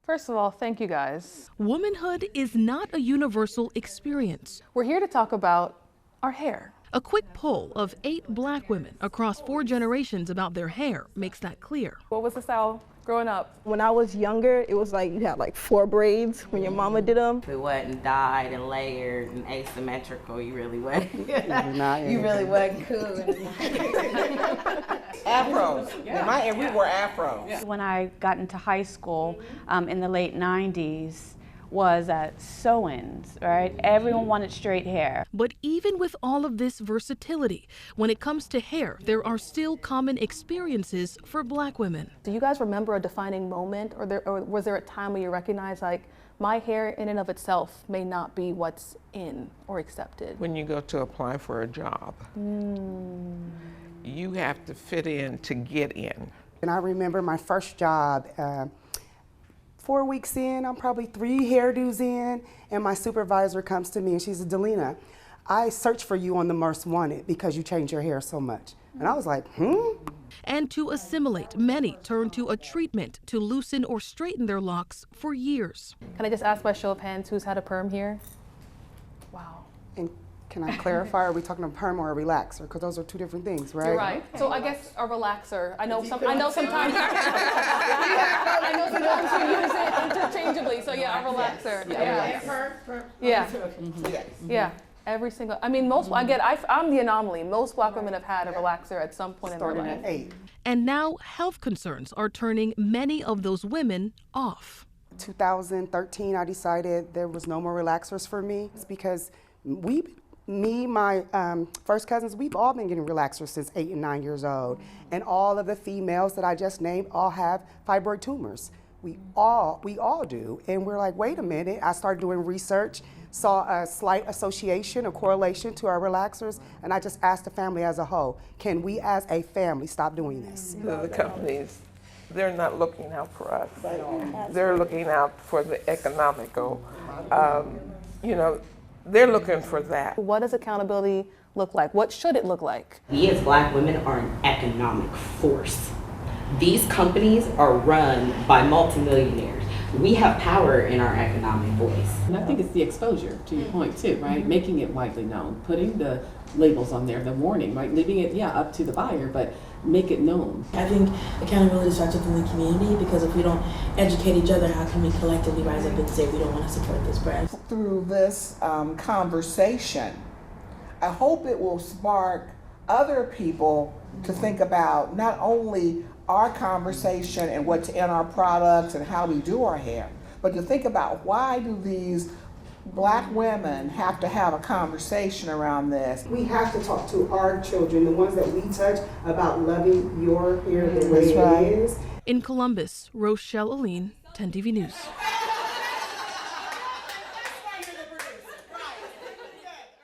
First of all, thank you guys. Womanhood is not a universal experience. We're here to talk about our hair. A quick poll of 8 Black women across 4 generations about their hair makes that clear. What was the style growing up? When I was younger, it was like you had like 4 braids when your mama did them. If it wasn't dyed and layered and asymmetrical, you really wasn't. You really wasn't cool. Afros. And we wore afros. When I got into high school in the late 90s, was at sew-ins, right? Everyone wanted straight hair. But even with all of this versatility, when it comes to hair, there are still common experiences for Black women. Do you guys remember a defining moment, or was there a time where you recognized, like, my hair in and of itself may not be what's in or accepted? When you go to apply for a job, you have to fit in to get in. And I remember my first job, 4 weeks in, I'm probably 3 hairdos in, and my supervisor comes to me and she says, Delina, I searched for you on the Most Wanted because you changed your hair so much. And I was like, And to assimilate, many turn to a treatment to loosen or straighten their locks for years. Can I just ask by show of hands who's had a perm here? Wow. And can I clarify, are we talking a perm or a relaxer? Because those are 2 different things, right? You're right. So I guess a relaxer. I know sometimes we use it interchangeably. So yeah, a relaxer. Yeah. Every single. I mean, I'm the anomaly. Most Black women have had a relaxer at some point in their life. Starting at 8. And now health concerns are turning many of those women off. 2013, I decided there was no more relaxers for me. It's because my first cousins, we've all been getting relaxers since 8 and 9 years old. And all of the females that I just named all have fibroid tumors. We all do. And we're like, wait a minute. I started doing research, saw a slight association, a correlation to our relaxers, and I just asked the family as a whole, can we as a family stop doing this? The companies, they're not looking out for us. They're looking out for the economical, they're looking for that. What does accountability look like? What should it look like? We as Black women are an economic force. These companies are run by multimillionaires. We have power in our economic voice. And I think it's the exposure, to your point too, right? Making it widely known, putting the labels on there, the warning, right? Leaving it, up to the buyer, but make it known. I think accountability starts within the community, because if we don't educate each other, how can we collectively rise up and say we don't want to support this brand? Through this conversation, I hope it will spark other people to think about not only our conversation and what's in our products and how we do our hair, but to think about why do these Black women have to have a conversation around this. We have to talk to our children, the ones that we touch, about loving your hair the way it is. In Columbus, Rochelle Aline, 10 TV News.